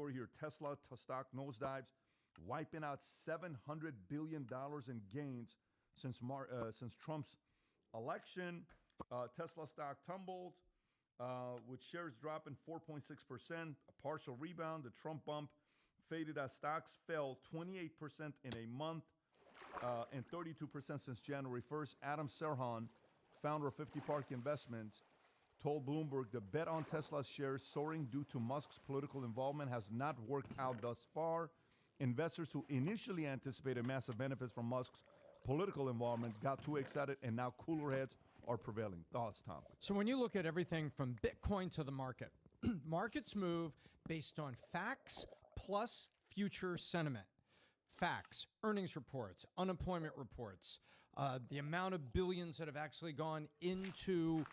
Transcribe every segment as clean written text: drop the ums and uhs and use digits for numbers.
story here. Tesla stock nosedives, wiping out $700 billion in gains since Trump's election. Tesla stock tumbled, with shares dropping 4.6%, a partial rebound. The Trump bump faded as stocks fell 28% in a month and 32% since January 1st. Adam Serhan, founder of 50 Park Investments, told Bloomberg the bet on Tesla's shares soaring due to Musk's political involvement has not worked out thus far. Investors who initially anticipated massive benefits from Musk's political involvement got too excited, and now cooler heads are prevailing. Thoughts, Tom? So when you look at everything from Bitcoin to the market, markets move based on facts plus future sentiment. Facts, earnings reports, unemployment reports, the amount of billions that have actually gone into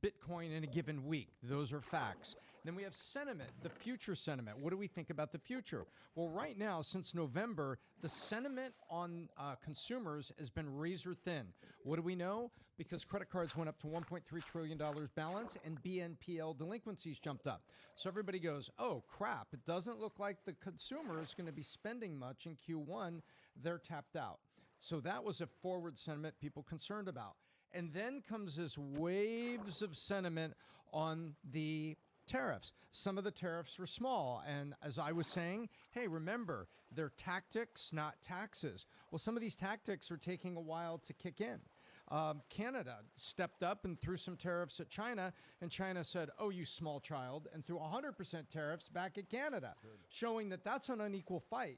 Bitcoin in a given week. Those are facts. Then we have sentiment, the future sentiment. What do we think about the future? Well, right now, since November, the sentiment on consumers has been razor thin. What do we know? Because credit cards went up to $1.3 trillion balance and BNPL delinquencies jumped up. So everybody goes, oh, crap. It doesn't look like the consumer is going to be spending much in Q1. They're tapped out. So that was a forward sentiment people concerned about. And then comes this waves of sentiment on the tariffs. Some of the tariffs were small. And as I was saying, hey, remember, they're tactics, not taxes. Well, some of these tactics are taking a while to kick in. Canada stepped up and threw some tariffs at China, and China said, oh, you small child, and threw 100% tariffs back at Canada, showing that that's an unequal fight.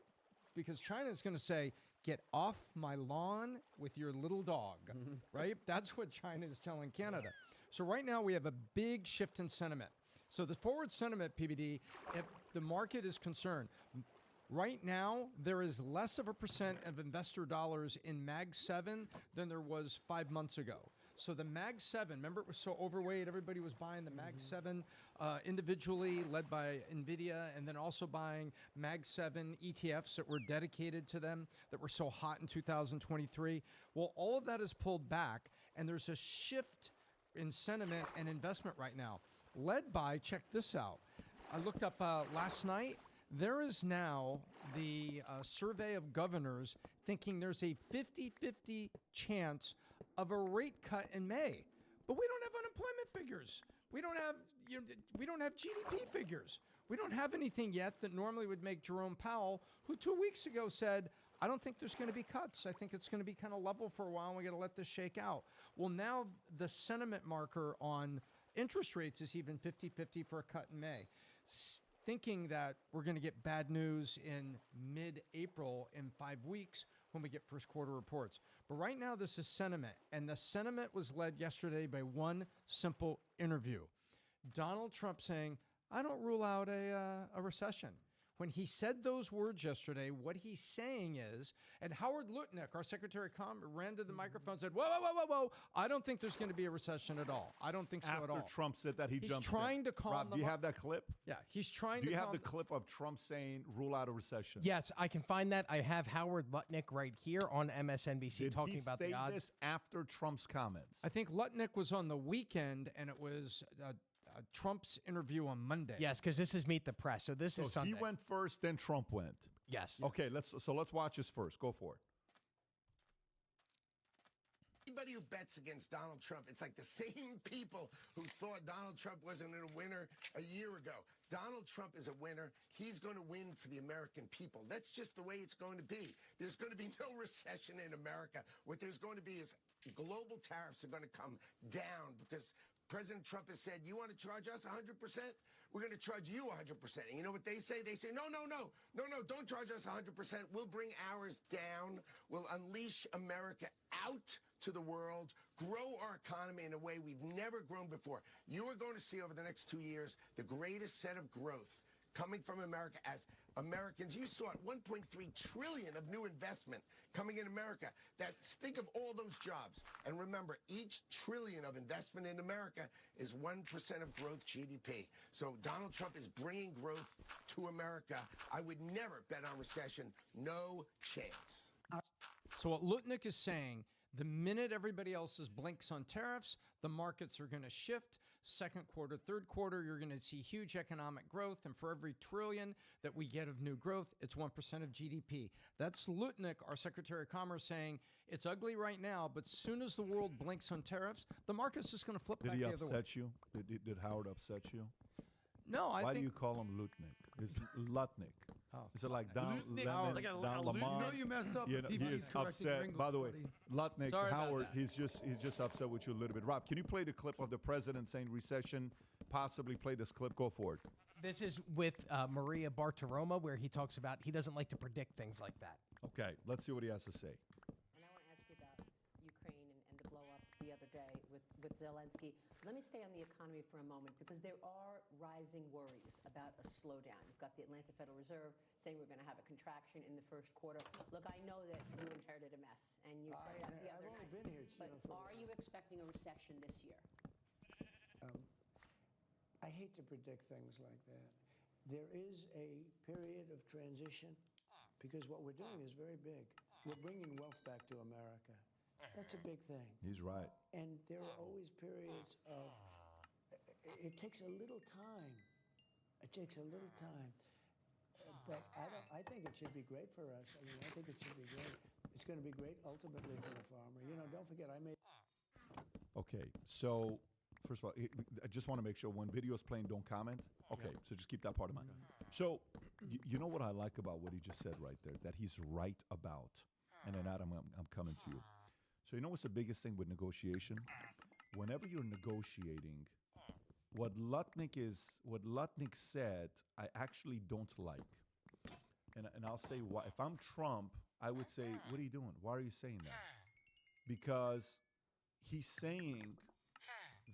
Because China is going to say, get off my lawn with your little dog, right? That's what China is telling Canada. So right now we have a big shift in sentiment. So the forward sentiment, PBD, if the market is concerned, right now there is less of a percent of investor dollars in Mag 7 than there was 5 months ago. So the Mag 7, remember it was so overweight, everybody was buying the Mag 7 individually, led by NVIDIA, and then also buying Mag 7 ETFs that were dedicated to them, that were so hot in 2023. Well, all of that is pulled back, and there's a shift in sentiment and investment right now, led by, check this out. I looked up last night. There is now the survey of governors thinking there's a 50-50 chance of a rate cut in May. But we don't have unemployment figures. We don't have GDP figures. We don't have anything yet that normally would make Jerome Powell, who 2 weeks ago said, I don't think there's going to be cuts. I think it's going to be kind of level for a while, and we got to let this shake out. Well, now the sentiment marker on interest rates is even 50-50 for a cut in May. Thinking that we're going to get bad news in mid-April in 5 weeks when we get first quarter reports. But right now, this is sentiment. And the sentiment was led yesterday by one simple interview. Donald Trump saying, I don't rule out a recession. When he said those words yesterday, what he's saying is, and Howard Lutnick, our Secretary of Commerce, ran to the microphone and said, whoa, I don't think there's going to be a recession at all. I don't think so at all. After Trump said that, he's jumped trying to calm Rob, do you have that clip? Yeah, he's trying do to you have the clip of Trump saying, rule out a recession? Yes, I can find that. I have Howard Lutnick right here on MSNBC talking about the odds. Did he say this after Trump's comments? I think Lutnick was on the weekend, and it was Trump's interview on Monday. Yes, because this is Meet the Press. So this is Sunday. He went first, then Trump went. Yes. Okay, let's watch this first. Go for it. Anybody who bets against Donald Trump, it's like the same people who thought Donald Trump wasn't a winner a year ago. Donald Trump is a winner. He's going to win for the American people. That's just the way it's going to be. There's going to be no recession in America. What there's going to be is global tariffs are going to come down because President Trump has said, you want to charge us 100%? We're going to charge you 100%. And you know what they say? They say, no, don't charge us 100%. We'll bring ours down. We'll unleash America out to the world, grow our economy in a way we've never grown before. You are going to see over the next 2 years the greatest set of growth coming from America as Americans. You saw it, 1.3 trillion of new investment coming in America. Think of all those jobs. And remember, each trillion of investment in America is 1% of growth GDP. So Donald Trump is bringing growth to America. I would never bet on recession. No chance. So what Lutnick is saying, the minute everybody else blinks on tariffs, the markets are going to shift. second quarter, third quarter, you're going to see huge economic growth. And for every trillion that we get of new growth, it's 1% of GDP. That's Lutnick, our Secretary of Commerce, saying it's ugly right now, but soon as the world blinks on tariffs, the market's just going to flip back the other way. Did he upset you? Did Howard upset you? No, I Why think... do you call him Lutnick? It's Lutnick. Oh. Is it like Don Lutnick. Lemon, Like a Don Lutnick. Lamont? You know you messed up. You know, People he is keep correcting upset. gringos, By the way, buddy. Lutnick, Sorry about Howard, that. he's just upset with you a little bit. Rob, can you play the clip of the president saying recession? Possibly play this clip. Go for it. This is with Maria Bartiromo, where he talks about he doesn't like to predict things like that. Okay, let's see what he has to say. And I want to ask you about Ukraine and the blow up the other day with Zelensky. Let me stay on the economy for a moment because there are rising worries about a slowdown. You've got the Atlanta Federal Reserve saying we're going to have a contraction in the first quarter. Look, I know that you inherited a mess, and you said that the other night. I've only been here, but for are you expecting a recession this year? I hate to predict things like that. There is a period of transition because what we're doing is very big. We're bringing wealth back to America. That's a big thing. He's right. And there are always periods of, it takes a little time. It takes a little time. But I think it should be great for us. I mean, I think it should be great. It's going to be great ultimately for the farmer. You know, don't forget, I made... Okay, so first of all, I just want to make sure when video's playing, don't comment. Okay, so just keep that part in mind. So you know what I like about what he just said right there, that he's right about. And then Adam, I'm coming to you. So you know what's the biggest thing with negotiation? Whenever you're negotiating, what Lutnick said, I actually don't like. And I'll say why. If I'm Trump, I would say, what are you doing? Why are you saying that? Because he's saying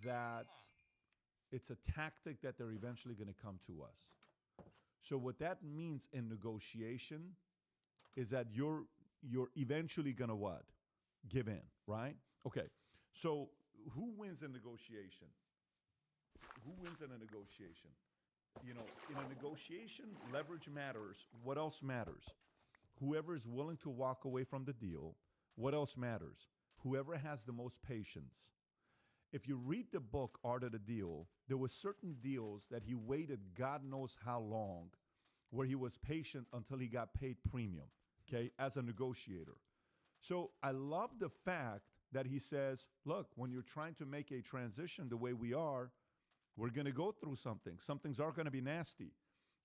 that it's a tactic that they're eventually going to come to us. So what that means in negotiation is that you're eventually going to what? Give in, right? Okay. So who wins in negotiation? Who wins in a negotiation? You know, in a negotiation, leverage matters. What else matters? Whoever is willing to walk away from the deal. What else matters? Whoever has the most patience. If you read the book, Art of the Deal, there were certain deals that he waited God knows how long, where he was patient until he got paid premium, okay, as a negotiator. So I love the fact that he says, look, when you're trying to make a transition the way we are, we're going to go through something. Some things are going to be nasty.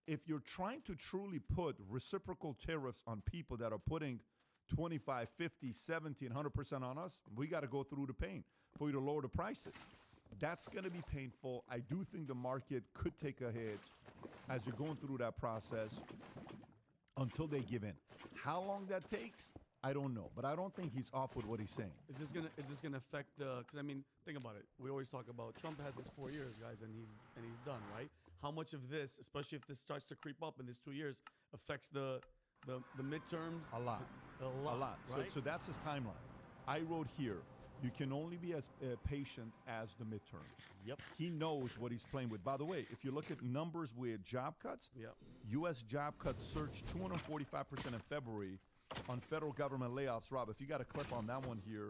If you're trying to truly put reciprocal tariffs on people that are putting 25, 50, 70, and 100% on us, we got to go through the pain for you to lower the prices. That's going to be painful. I do think the market could take a hit as you're going through that process until they give in. How long that takes, I don't know, but I don't think he's off with what he's saying. Is this gonna affect the? Because I mean, think about it. We always talk about Trump has his 4 years, guys, and he's done, right? How much of this, especially if this starts to creep up in these 2 years, affects the midterms? A lot. A lot. Right? So that's his timeline. I wrote here, you can only be as patient as the midterms. Yep. He knows what he's playing with. By the way, if you look at numbers with job cuts, Yep. U.S. job cuts surged 245% in February on federal government layoffs. Rob, if you got a clip on that one here,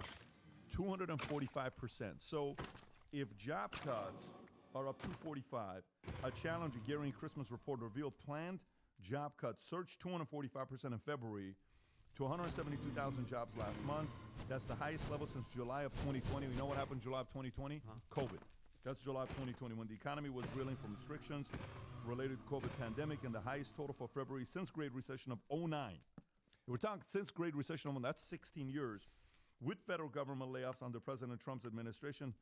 245%. So if job cuts are up 245, a Challenger Gary Christmas report revealed planned job cuts surged 245% in February to 172,000 jobs last month. That's the highest level since July of 2020. We know what happened in July of 2020? COVID. That's July of 2020 when the economy was reeling from restrictions related to COVID pandemic and the highest total for February since Great Recession of 2009. We're talking since Great Recession of 2009, that's 16 years. With federal government layoffs under President Trump's administration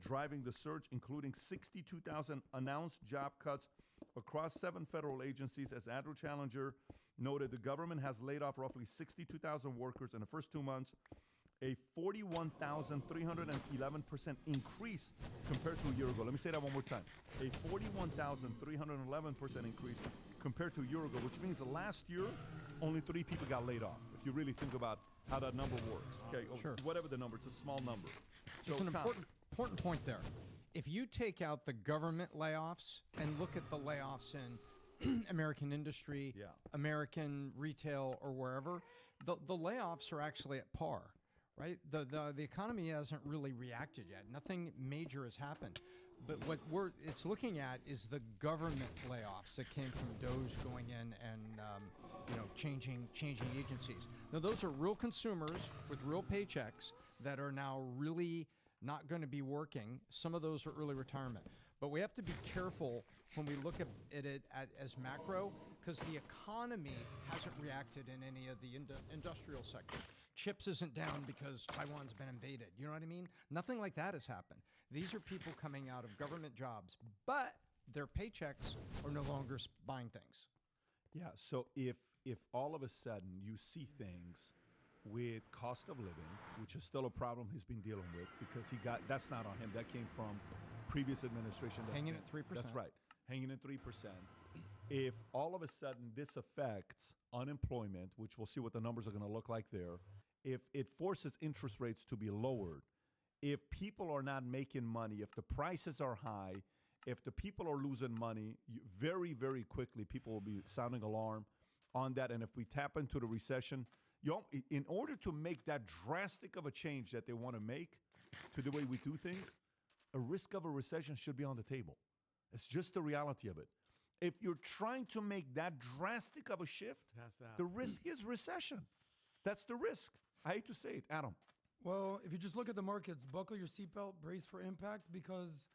driving the surge, including 62,000 announced job cuts across 7 federal agencies. As Andrew Challenger noted, the government has laid off roughly 62,000 workers in the first 2 months, a 41,311% increase compared to a year ago. Let me say that one more time. A 41,311% increase compared to a year ago, which means the last year, only 3 people got laid off, if you really think about how that number works. Okay, Sure. Whatever the number, it's a small number. So It's an Tom, important point there. If you take out the government layoffs and look at the layoffs in American industry, Yeah. American retail, or wherever, the layoffs are actually at par, right? The economy hasn't really reacted yet. Nothing major has happened. But what it's looking at is the government layoffs that came from Doge going in and changing agencies. Now those are real consumers with real paychecks that are now really not going to be working. Some of those are early retirement. But we have to be careful when we look at it as macro, because the economy hasn't reacted in any of the industrial sector. Chips isn't down because Taiwan's been invaded. You know what I mean? Nothing like that has happened. These are people coming out of government jobs, but their paychecks are no longer buying things. Yeah. So if all of a sudden you see things with cost of living, which is still a problem he's been dealing with, because that's not on him. That came from previous administration. Hanging at 3%. That's right. Hanging at 3%. If all of a sudden this affects unemployment, which we'll see what the numbers are going to look like there, if it forces interest rates to be lowered, if people are not making money, if the prices are high, if the people are losing money, very, very quickly people will be sounding alarm on that. And if we tap into the recession, in order to make that drastic of a change that they want to make to the way we do things, a risk of a recession should be on the table. It's just the reality of it. If you're trying to make that drastic of a shift, the risk is recession. That's the risk. I hate to say it. Adam. Well, if you just look at the markets, buckle your seatbelt, brace for impact, because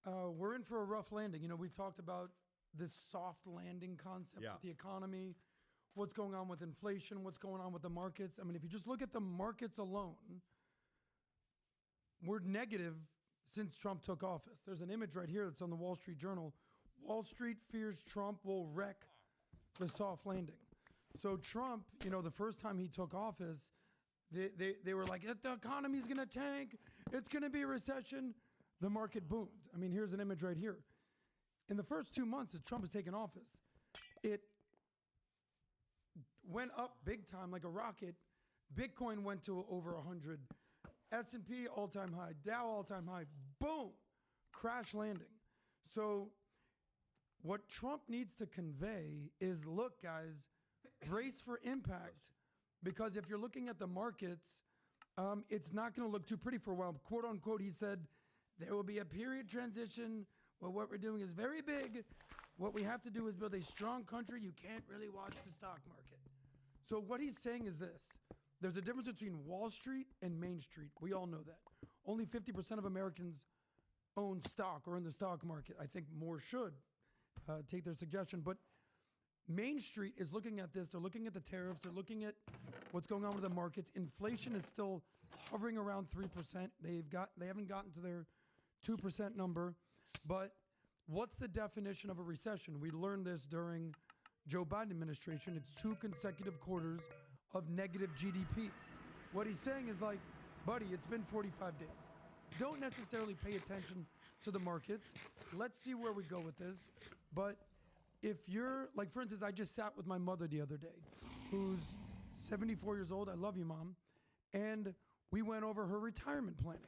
we're in for a rough landing. We've talked about this soft landing concept with the economy, what's going on with inflation, what's going on with the markets. I mean, if you just look at the markets alone, we're negative since Trump took office. There's an image right here that's on the Wall Street Journal. Wall Street fears Trump will wreck the soft landing. So Trump, the first time he took office, they were like, the economy's going to tank. It's going to be a recession. The market boomed. I mean, here's an image right here. In the first 2 months that Trump has taken office, it went up big time like a rocket. Bitcoin went to over 100. S&P all-time high. Dow all-time high. Boom. Crash landing. So what Trump needs to convey is, look, guys, brace for impact, because if you're looking at the markets, it's not going to look too pretty for a while. Quote unquote, he said, there will be a period transition. Well, what we're doing is very big. What we have to do is build a strong country. You can't really watch the stock market. So what he's saying is this. There's a difference between Wall Street and Main Street. We all know that. Only 50% of Americans own stock or in the stock market. I think more should take their suggestion. But Main Street is looking at this. They're looking at the tariffs. They're looking at what's going on with the markets. Inflation is still hovering around 3%. They haven't gotten to their 2% number. But what's the definition of a recession? We learned this during Joe Biden administration. It's 2 consecutive quarters of negative GDP. What he's saying is like, buddy, it's been 45 days. Don't necessarily pay attention to the markets. Let's see where we go with this. But if you're, like, for instance, I just sat with my mother the other day, who's 74 years old. I love you, Mom. And we went over her retirement planning.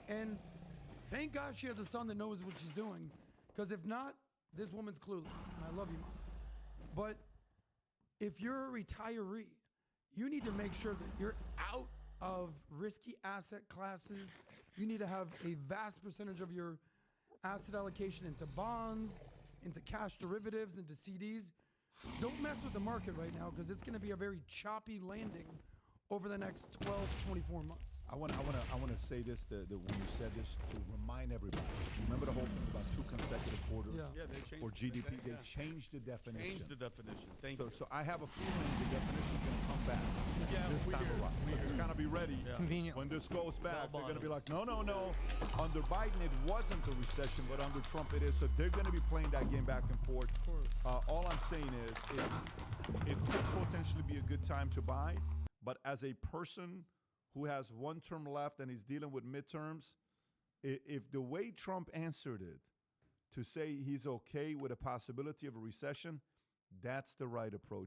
And thank God she has a son that knows what she's doing, because if not, this woman's clueless. And I love you, Mom. But if you're a retiree, you need to make sure that you're out of risky asset classes. You need to have a vast percentage of your asset allocation into bonds, into cash derivatives, into CDs. Don't mess with the market right now, because it's going to be a very choppy landing over the next 12 to 24 months. I want to say this, that when you said this, to remind everybody. Remember the whole thing about 2 consecutive quarters They changed for GDP? They changed the definition. Thank you. So I have a feeling the definition is going to come back this time around. So just kind of be ready. Convenient. When this goes back, they're going to be like, no. Under Biden, it wasn't a recession, but under Trump, it is. So they're going to be playing that game back and forth. All I'm saying is it could potentially be a good time to buy, but as a person who has 1 term left and he's dealing with midterms, if the way Trump answered it, to say he's okay with a possibility of a recession, that's the right approach.